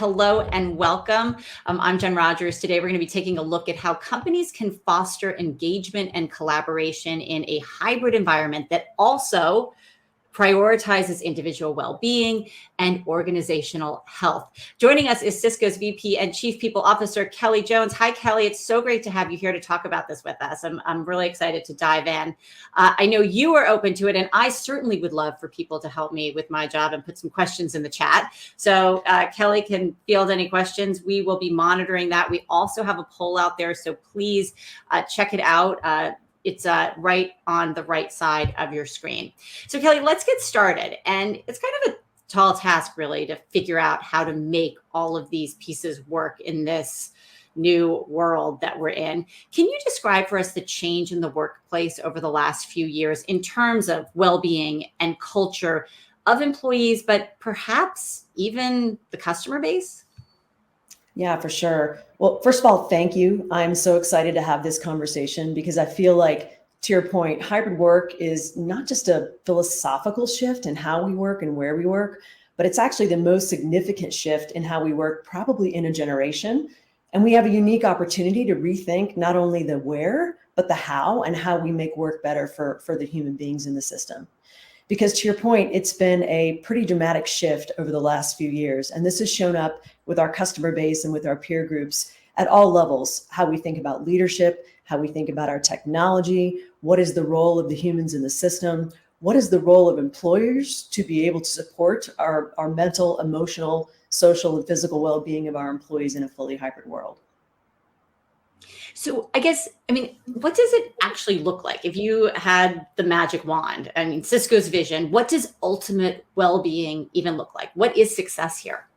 Hello and welcome. I'm Jen Rogers. Today, we're going to be taking a look at how companies can foster engagement and collaboration in a hybrid environment that also prioritizes individual well-being and organizational health. Joining us is Cisco's VP and Chief People Officer, Kelly Jones. Hi, Kelly. It's so great to have you here to talk about this with us. I'm really excited to dive in. I know you are open to it, and I certainly would love for people to help me with my job and put some questions in the chat. So Kelly can field any questions. We will be monitoring that. We also have a poll out there, so please check it out. It's right on the right side of your screen. So Kelly, let's get started. And it's kind of a tall task really to figure out how to make all of these pieces work in this new world that we're in. Can you describe for us the change in the workplace over the last few years in terms of well-being and culture of employees, but perhaps even the customer base? Yeah, for sure. Well, first of all, thank you. I'm so excited to have this conversation because I feel like, to your point, hybrid work is not just a philosophical shift in how we work and where we work, but it's actually the most significant shift in how we work probably in a generation. And we have a unique opportunity to rethink not only the where, but the how and how we make work better for the human beings in the system. Because to your point, it's been a pretty dramatic shift over the last few years. And this has shown up with our customer base and with our peer groups at all levels, how we think about leadership, how we think about our technology, what is the role of the humans in the system, what is the role of employers to be able to support our mental, emotional, social, and physical well-being of our employees in a fully hybrid world. So what does it actually look like? If you had the magic wand, Cisco's vision, what does ultimate well-being even look like? What is success here?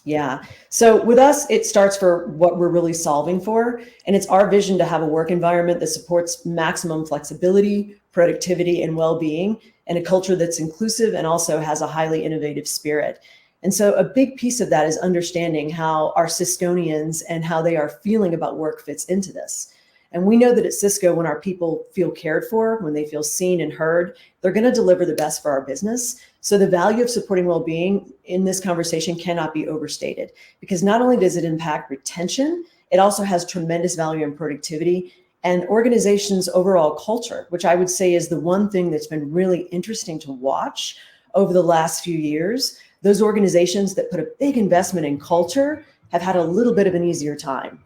Yeah. So with us, it starts for what we're really solving for. And it's our vision to have a work environment that supports maximum flexibility, productivity, and well-being, and a culture that's inclusive and also has a highly innovative spirit. And so a big piece of that is understanding how our Cisconians and how they are feeling about work fits into this. And we know that at Cisco, when our people feel cared for, when they feel seen and heard, they're going to deliver the best for our business. So the value of supporting well-being in this conversation cannot be overstated, because not only does it impact retention, it also has tremendous value in productivity and organizations' overall culture, which I would say is the one thing that's been really interesting to watch over the last few years. Those organizations that put a big investment in culture have had a little bit of an easier time.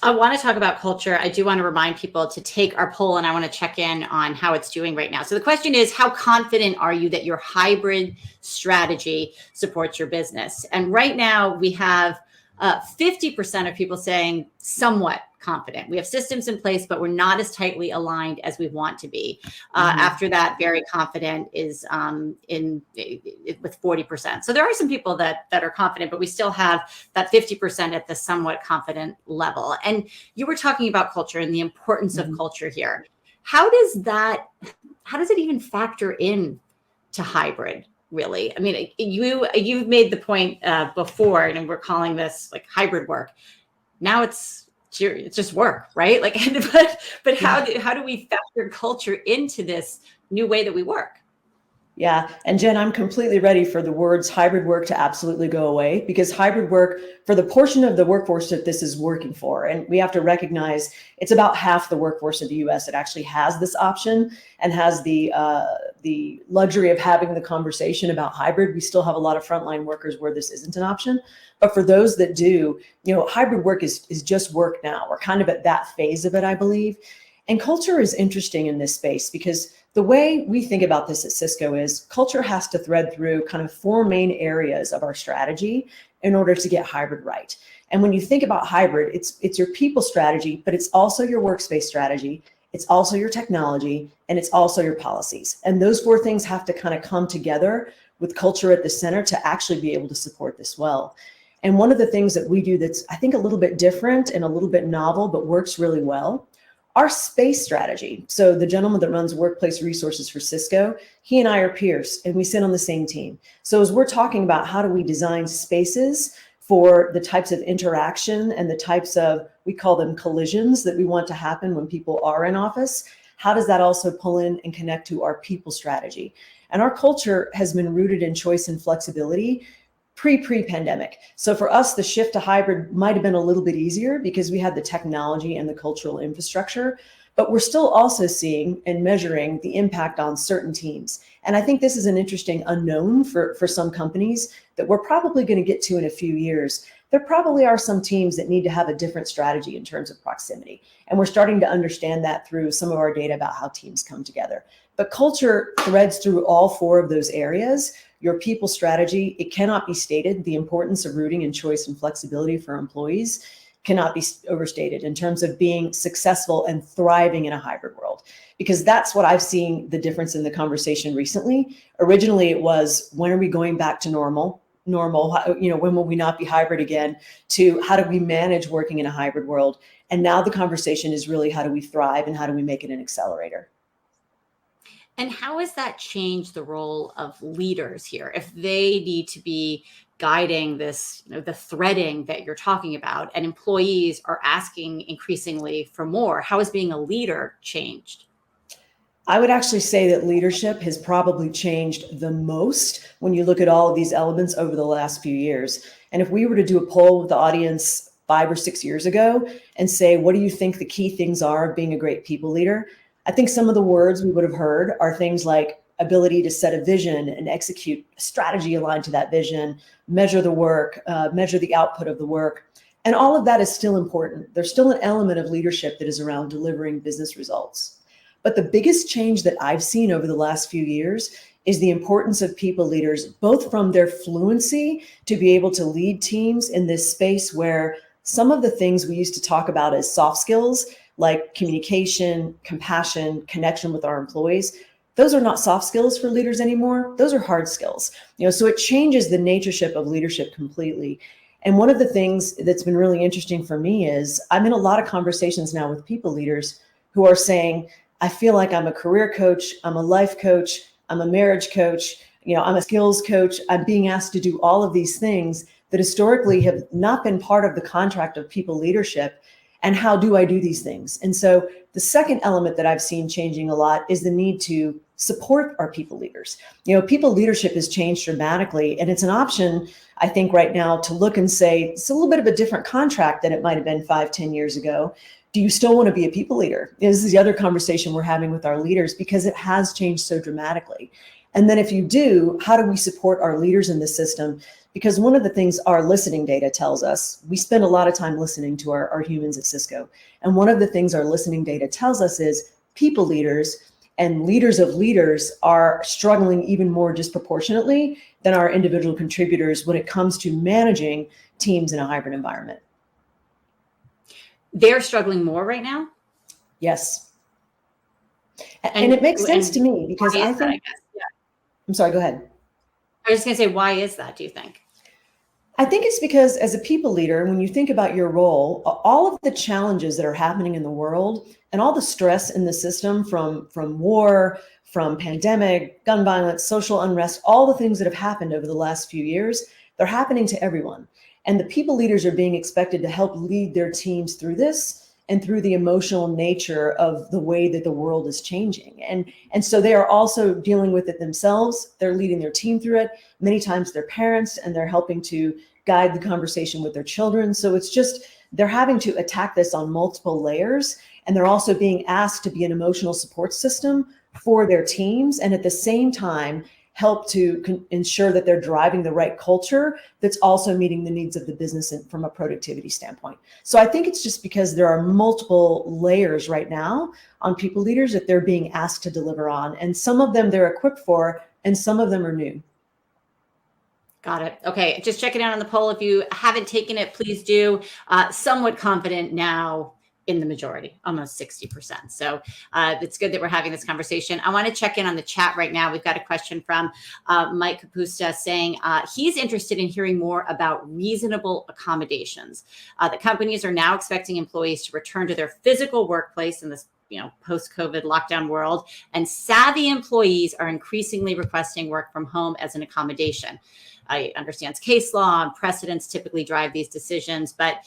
I want to talk about culture. I do want to remind people to take our poll, and I want to check in on how it's doing right now. So the question is, how confident are you that your hybrid strategy supports your business? And right now we have 50% of people saying somewhat confident. We have systems in place, but we're not as tightly aligned as we want to be. After that, very confident is with 40%. So there are some people that are confident, but we still have that 50% at the somewhat confident level. And you were talking about culture and the importance of culture here. How does it even factor in to hybrid? Really, you've made the point before, and we're calling this like hybrid work. Now it's just work, right? But how do we factor culture into this new way that we work? Yeah. And Jen, I'm completely ready for the words hybrid work to absolutely go away, because hybrid work, for the portion of the workforce that this is working for, and we have to recognize it's about half the workforce of the US that actually has this option and has the luxury of having the conversation about hybrid. We still have a lot of frontline workers where this isn't an option. But for those that do, hybrid work is just work now. We're kind of at that phase of it, I believe. And culture is interesting in this space because the way we think about this at Cisco is culture has to thread through kind of four main areas of our strategy in order to get hybrid right. And when you think about hybrid, it's your people strategy, but it's also your workspace strategy. It's also your technology, and it's also your policies. And those four things have to kind of come together with culture at the center to actually be able to support this well. And one of the things that we do that's, I think, a little bit different and a little bit novel, but works really well, our space strategy. So the gentleman that runs workplace resources for Cisco, he and I are peers, and we sit on the same team. So as we're talking about how do we design spaces for the types of interaction and the types of, we call them collisions, that we want to happen when people are in office, how does that also pull in and connect to our people strategy? And our culture has been rooted in choice and flexibility pre-pandemic. So for us, the shift to hybrid might have been a little bit easier because we had the technology and the cultural infrastructure, but we're still also seeing and measuring the impact on certain teams. And I think this is an interesting unknown for some companies that we're probably going to get to in a few years. There probably are some teams that need to have a different strategy in terms of proximity. And we're starting to understand that through some of our data about how teams come together. But culture threads through all four of those areas. Your people strategy, it cannot be stated. The importance of rooting in choice and flexibility for employees cannot be overstated in terms of being successful and thriving in a hybrid world, because that's what I've seen the difference in the conversation recently. Originally, it was, when are we going back to normal, when will we not be hybrid again, to how do we manage working in a hybrid world? And now the conversation is really, how do we thrive and how do we make it an accelerator? And how has that changed the role of leaders here? If they need to be guiding this, the threading that you're talking about, and employees are asking increasingly for more, how has being a leader changed? I would actually say that leadership has probably changed the most when you look at all of these elements over the last few years. And if we were to do a poll with the audience 5 or 6 years ago and say, what do you think the key things are of being a great people leader? I think some of the words we would have heard are things like ability to set a vision and execute a strategy aligned to that vision, measure the work, measure the output of the work. And all of that is still important. There's still an element of leadership that is around delivering business results. But the biggest change that I've seen over the last few years is the importance of people leaders, both from their fluency to be able to lead teams in this space where some of the things we used to talk about as soft skills, like communication, compassion, connection with our employees, those are not soft skills for leaders anymore. Those are hard skills. So it changes the natureship of leadership completely. And one of the things that's been really interesting for me is I'm in a lot of conversations now with people leaders who are saying, I feel like I'm a career coach, I'm a life coach, I'm a marriage coach, I'm a skills coach. I'm being asked to do all of these things that historically have not been part of the contract of people leadership. And how do I do these things? And so the second element that I've seen changing a lot is the need to support our people leaders. People leadership has changed dramatically, and it's an option, I think, right now to look and say, it's a little bit of a different contract than it might have been 5-10 years ago. Do you still want to be a people leader? This is the other conversation we're having with our leaders, because it has changed so dramatically. And then if you do, how do we support our leaders in the system? Because one of the things our listening data tells us, we spend a lot of time listening to our humans at Cisco. And one of the things our listening data tells us is people leaders and leaders of leaders are struggling even more disproportionately than our individual contributors when it comes to managing teams in a hybrid environment. They're struggling more right now? Yes. And it makes sense to me, because I think, that, I guess? Yeah. I'm sorry, go ahead. I was just going to say, why is that, do you think? I think it's because as a people leader, when you think about your role, all of the challenges that are happening in the world and all the stress in the system from war, from pandemic, gun violence, social unrest, all the things that have happened over the last few years, they're happening to everyone. And the people leaders are being expected to help lead their teams through this and through the emotional nature of the way that the world is changing. And so they are also dealing with it themselves. They're leading their team through it. Many times they're parents, and they're helping to guide the conversation with their children. So it's just, they're having to attack this on multiple layers. And they're also being asked to be an emotional support system for their teams. And at the same time, help to ensure that they're driving the right culture that's also meeting the needs of the business from a productivity standpoint. So I think it's just because there are multiple layers right now on people leaders that they're being asked to deliver on. And some of them they're equipped for, and some of them are new. Got it. Okay. Just checking out on the poll. If you haven't taken it, please do. Somewhat confident now in the majority, almost 60%. So it's good that we're having this conversation. I want to check in on the chat right now. We've got a question from Mike Capusta saying he's interested in hearing more about reasonable accommodations. The companies are now expecting employees to return to their physical workplace in this post-COVID lockdown world, and savvy employees are increasingly requesting work from home as an accommodation. I understand case law and precedents typically drive these decisions, but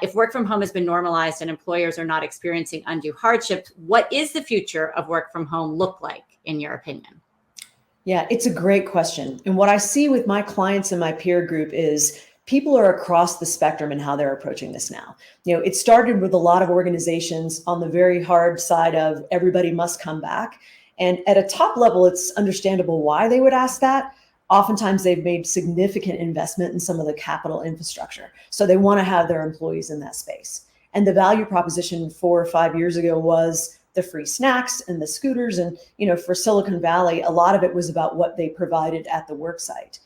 if work from home has been normalized and employers are not experiencing undue hardship, what is the future of work from home look like, in your opinion? Yeah, it's a great question. And what I see with my clients and my peer group is people are across the spectrum in how they're approaching this now. It started with a lot of organizations on the very hard side of everybody must come back. And at a top level, it's understandable why they would ask that. Oftentimes, they've made significant investment in some of the capital infrastructure. So they want to have their employees in that space. And the value proposition 4 or 5 years ago was the free snacks and the scooters. And, for Silicon Valley, a lot of it was about what they provided at the work site.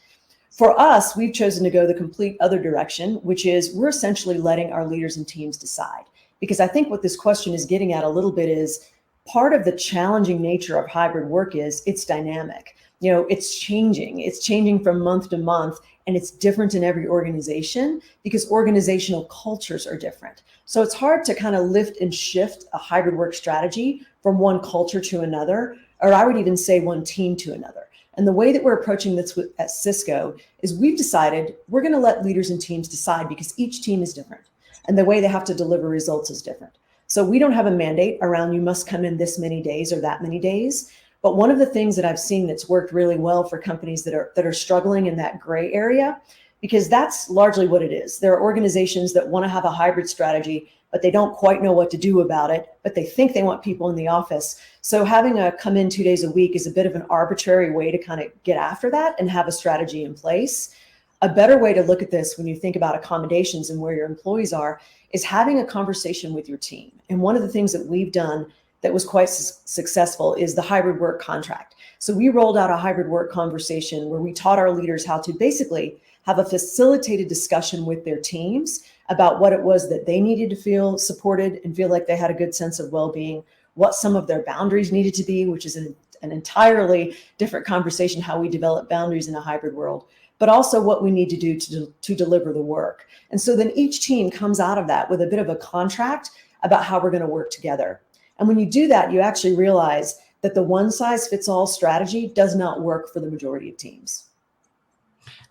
For us, we've chosen to go the complete other direction, which is we're essentially letting our leaders and teams decide. Because I think what this question is getting at a little bit is part of the challenging nature of hybrid work is it's dynamic. It's changing. It's changing from month to month, and it's different in every organization because organizational cultures are different. So it's hard to kind of lift and shift a hybrid work strategy from one culture to another, or I would even say one team to another. And the way that we're approaching this at Cisco is we've decided we're going to let leaders and teams decide because each team is different and the way they have to deliver results is different. So we don't have a mandate around you must come in this many days or that many days. But one of the things that I've seen that's worked really well for companies that are struggling in that gray area, because that's largely what it is. There are organizations that want to have a hybrid strategy, but they don't quite know what to do about it, but they think they want people in the office. So having a come in 2 days a week is a bit of an arbitrary way to kind of get after that and have a strategy in place. A better way to look at this when you think about accommodations and where your employees are is having a conversation with your team. And one of the things that we've done that was quite successful is the hybrid work contract. So we rolled out a hybrid work conversation where we taught our leaders how to basically have a facilitated discussion with their teams about what it was that they needed to feel supported and feel like they had a good sense of well-being, what some of their boundaries needed to be, which is an entirely different conversation, how we develop boundaries in a hybrid world, but also what we need to do to deliver the work. And so then each team comes out of that with a bit of a contract about how we're going to work together. And when you do that, you actually realize that the one size fits all strategy does not work for the majority of teams.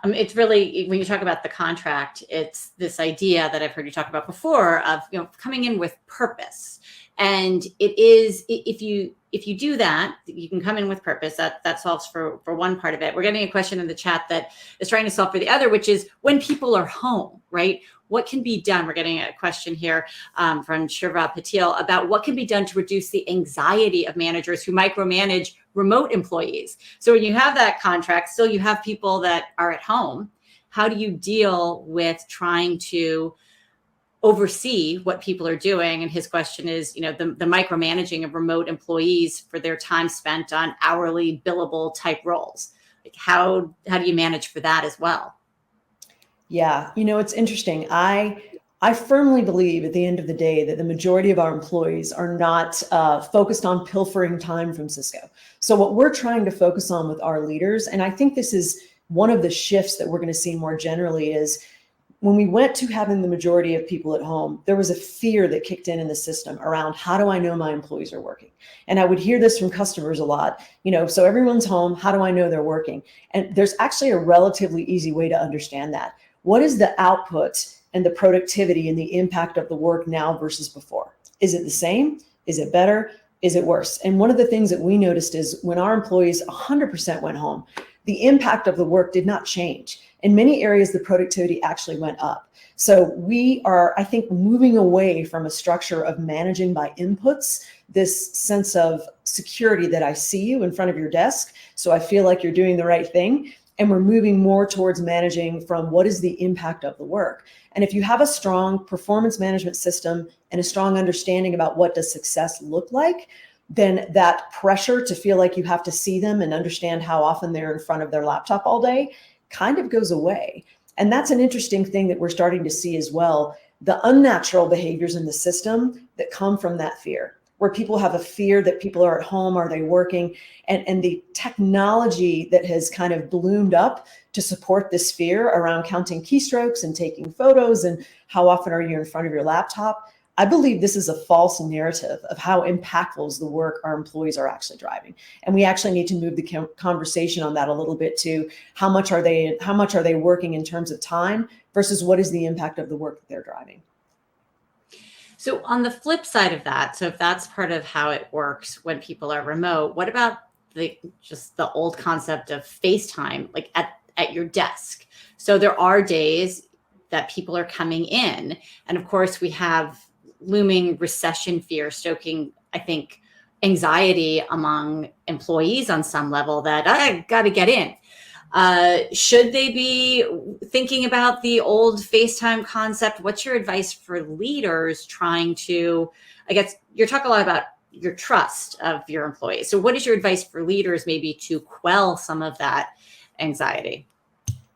It's really, when you talk about the contract, it's this idea that I've heard you talk about before of, coming in with purpose. And it is, if you do that, you can come in with purpose. That solves for one part of it. We're getting a question in the chat that is trying to solve for the other, which is when people are home, right? What can be done? We're getting a question here from Shirva Patil about what can be done to reduce the anxiety of managers who micromanage remote employees. So when you have that contract, still you have people that are at home. How do you deal with trying to oversee what people are doing? And his question is, the micromanaging of remote employees for their time spent on hourly billable type roles. Like how do you manage for that as well? Yeah, it's interesting. I firmly believe at the end of the day that the majority of our employees are not focused on pilfering time from Cisco. So what we're trying to focus on with our leaders, and I think this is one of the shifts that we're going to see more generally, is when we went to having the majority of people at home, there was a fear that kicked in the system around how do I know my employees are working? And I would hear this from customers a lot, so everyone's home, how do I know they're working? And there's actually a relatively easy way to understand that. What is the output and the productivity and the impact of the work now versus before? Is it the same? Is it better? Is it worse? And one of the things that we noticed is when our employees 100% went home, the impact of the work did not change. In many areas, the productivity actually went up. So we are, I think, moving away from a structure of managing by inputs, this sense of security that I see you in front of your desk, so I feel like you're doing the right thing. And we're moving more towards managing from what is the impact of the work. And if you have a strong performance management system and a strong understanding about what does success look like, then that pressure to feel like you have to see them and understand how often they're in front of their laptop all day kind of goes away. And that's an interesting thing that we're starting to see as well, the unnatural behaviors in the system that come from that fear, where people have a fear that people are at home, are they working? And the technology that has kind of bloomed up to support this fear around counting keystrokes and taking photos and how often are you in front of your laptop, I believe this is a false narrative of how impactful is the work our employees are actually driving. And we actually need to move the conversation on that a little bit to how much are they working in terms of time versus what is the impact of the work that they're driving. So on the flip side of that, so if that's part of how it works when people are remote, what about the old concept of FaceTime, like at your desk. So there are days that people are coming in, and of course we have looming recession fear, stoking, I think, anxiety among employees on some level that I got to get in. Should they be thinking about the old FaceTime concept? What's your advice for leaders trying to, I guess you're talking a lot about your trust of your employees. So what is your advice for leaders maybe to quell some of that anxiety?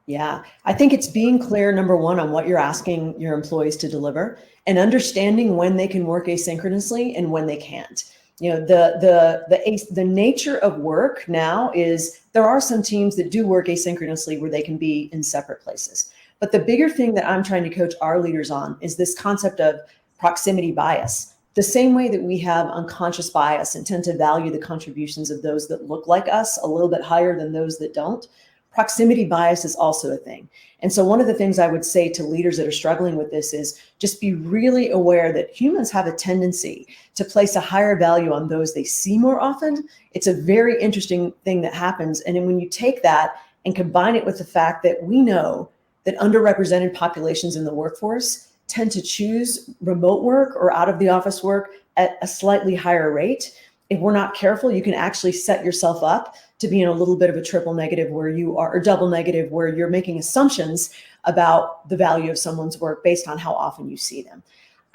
Yeah, I think it's being clear, number one, on what you're asking your employees to deliver and understanding when they can work asynchronously and when they can't. You know, the nature of work now is there are some teams that do work asynchronously where they can be in separate places. But the bigger thing that I'm trying to coach our leaders on is this concept of proximity bias. The same way that we have unconscious bias and tend to value the contributions of those that look like us a little bit higher than those that don't, proximity bias is also a thing. And so one of the things I would say to leaders that are struggling with this is just be really aware that humans have a tendency to place a higher value on those they see more often. It's a very interesting thing that happens. And then when you take that and combine it with the fact that we know that underrepresented populations in the workforce tend to choose remote work or out of the office work at a slightly higher rate, if we're not careful, you can actually set yourself up to be in a little bit of a triple negative where you are, or double negative, where you're making assumptions about the value of someone's work based on how often you see them.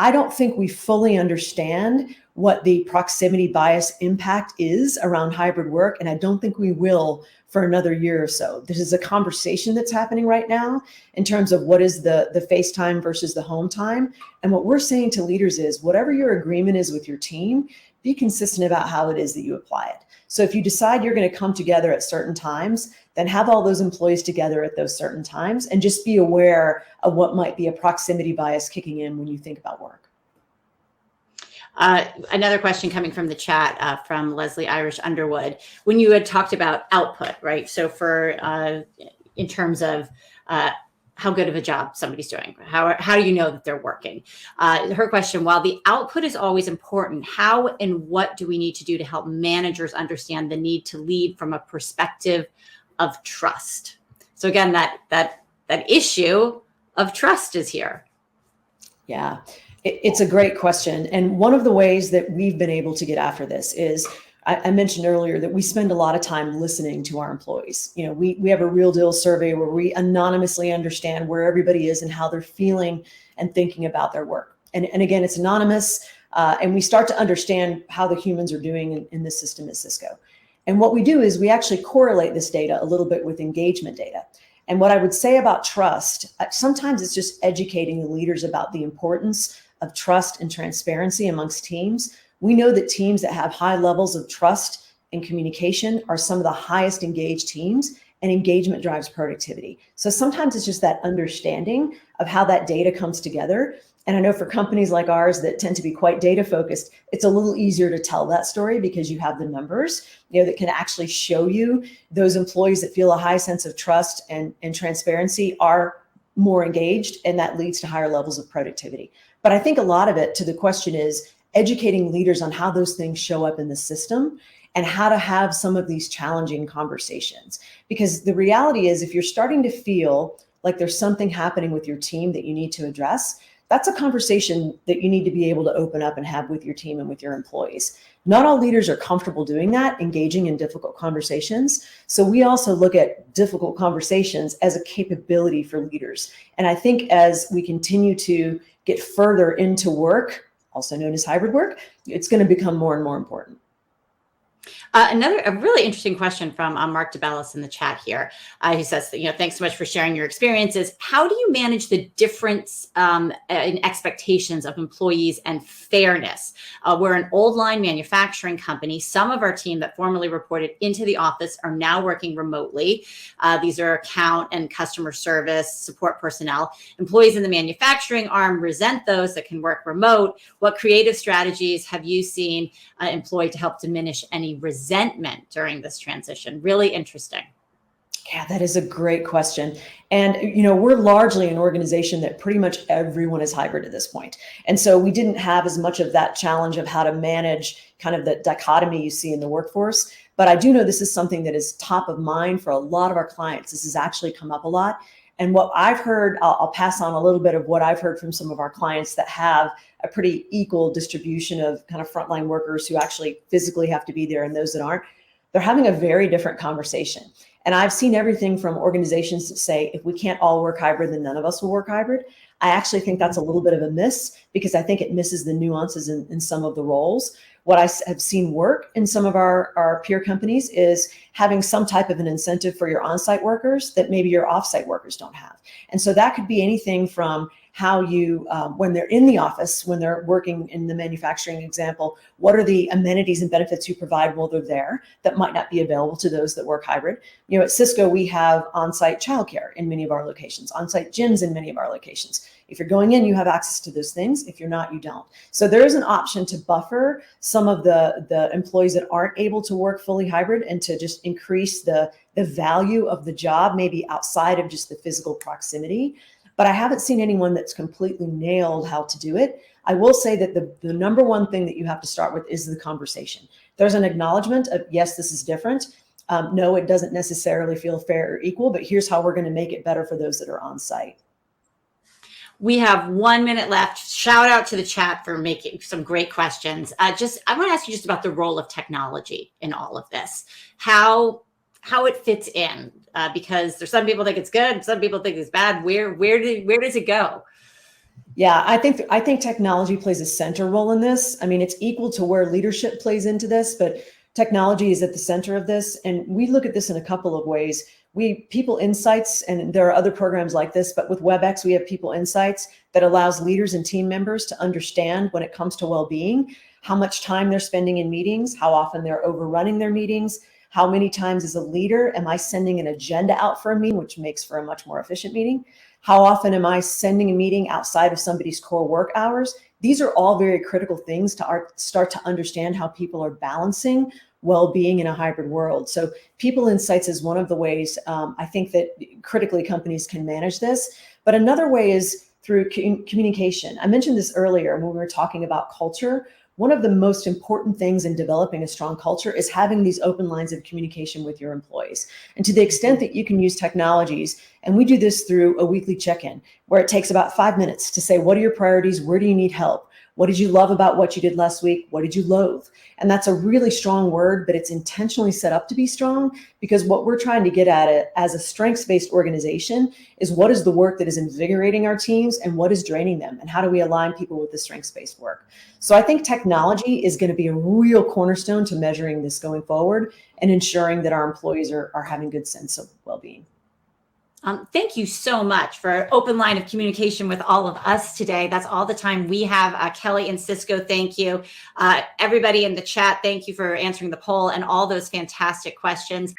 I don't think we fully understand what the proximity bias impact is around hybrid work, and I don't think we will for another year or so. This is a conversation that's happening right now in terms of what is the FaceTime versus the home time. And what we're saying to leaders is whatever your agreement is with your team, be consistent about how it is that you apply it. So if you decide you're going to come together at certain times, then have all those employees together at those certain times and just be aware of what might be a proximity bias kicking in when you think about work. Another question coming from the chat from Leslie Irish Underwood. When you had talked about output, right? So for in terms of how good of a job somebody's doing, how do you know that they're working? Her question: while the output is always important, how and what do we need to do to help managers understand the need to lead from a perspective of trust? So again, that issue of trust is here. Yeah. It's a great question. And one of the ways that we've been able to get after this is, I mentioned earlier that we spend a lot of time listening to our employees. You know, we have a real deal survey where we anonymously understand where everybody is and how they're feeling and thinking about their work. And again, it's anonymous. And we start to understand how the humans are doing in this system at Cisco. And what we do is we actually correlate this data a little bit with engagement data. And what I would say about trust, sometimes it's just educating the leaders about the importance of trust and transparency amongst teams. We know that teams that have high levels of trust and communication are some of the highest engaged teams, and engagement drives productivity. So sometimes it's just that understanding of how that data comes together. And I know for companies like ours that tend to be quite data focused, it's a little easier to tell that story because you have the numbers, that can actually show you those employees that feel a high sense of trust and transparency are more engaged, and that leads to higher levels of productivity. But I think a lot of it, to the question, is educating leaders on how those things show up in the system and how to have some of these challenging conversations. Because the reality is, if you're starting to feel like there's something happening with your team that you need to address, that's a conversation that you need to be able to open up and have with your team and with your employees. Not all leaders are comfortable doing that, engaging in difficult conversations. So we also look at difficult conversations as a capability for leaders. And I think as we continue to get further into work, also known as hybrid work, it's going to become more and more important. A really interesting question from Mark DeBellis in the chat here. He says, thanks so much for sharing your experiences. How do you manage the difference in expectations of employees and fairness? We're an old line manufacturing company. Some of our team that formerly reported into the office are now working remotely. These are account and customer service support personnel. Employees in the manufacturing arm resent those that can work remote. What creative strategies have you seen employed to help diminish any resentment during this transition? Really interesting. Yeah, that is a great question. And, we're largely an organization that pretty much everyone is hybrid at this point. And so we didn't have as much of that challenge of how to manage kind of the dichotomy you see in the workforce. But I do know this is something that is top of mind for a lot of our clients. This has actually come up a lot. And what I've heard, I'll pass on a little bit of what I've heard from some of our clients that have a pretty equal distribution of kind of frontline workers who actually physically have to be there and those that aren't. They're having a very different conversation. And I've seen everything from organizations that say, if we can't all work hybrid, then none of us will work hybrid. I actually think that's a little bit of a miss, because I think it misses the nuances in some of the roles. What I have seen work in some of our peer companies is having some type of an incentive for your on-site workers that maybe your off-site workers don't have. And so that could be anything from how you, when they're in the office, when they're working in the manufacturing example, what are the amenities and benefits you provide while they're there that might not be available to those that work hybrid? You know, at Cisco, we have on-site childcare in many of our locations, on-site gyms in many of our locations. If you're going in, you have access to those things. If you're not, you don't. So there is an option to buffer some of the employees that aren't able to work fully hybrid, and to just increase the value of the job, maybe outside of just the physical proximity. But I haven't seen anyone that's completely nailed how to do it. I will say that the number one thing that you have to start with is the conversation. There's an acknowledgement of, yes, this is different. No, it doesn't necessarily feel fair or equal, but here's how we're going to make it better for those that are on site. We have 1 minute left. Shout out to the chat for making some great questions. I want to ask you just about the role of technology in all of this, how it fits in, because there's some people think it's good, some people think it's bad. Where does it go? Yeah, I think technology plays a center role in this. I mean, it's equal to where leadership plays into this, but technology is at the center of this. And we look at this in a couple of ways. People Insights, and there are other programs like this, but with WebEx, we have People Insights that allows leaders and team members to understand, when it comes to well-being, how much time they're spending in meetings, how often they're overrunning their meetings, how many times as a leader am I sending an agenda out for a meeting, which makes for a much more efficient meeting? How often am I sending a meeting outside of somebody's core work hours? These are all very critical things to start to understand how people are balancing well-being in a hybrid world. So People Insights is one of the ways I think that critically companies can manage this. But another way is through communication. I mentioned this earlier when we were talking about culture. One of the most important things in developing a strong culture is having these open lines of communication with your employees. And to the extent that you can use technologies, and we do this through a weekly check-in, where it takes about 5 minutes to say, what are your priorities? Where do you need help? What did you love about what you did last week? What did you loathe? And that's a really strong word, but it's intentionally set up to be strong, because what we're trying to get at it as a strengths-based organization is, what is the work that is invigorating our teams and what is draining them? And how do we align people with the strengths-based work? So I think technology is going to be a real cornerstone to measuring this going forward and ensuring that our employees are having a good sense of well-being. Thank you so much for an open line of communication with all of us today. That's all the time we have. Kelly and Cisco, thank you. Everybody in the chat, thank you for answering the poll and all those fantastic questions.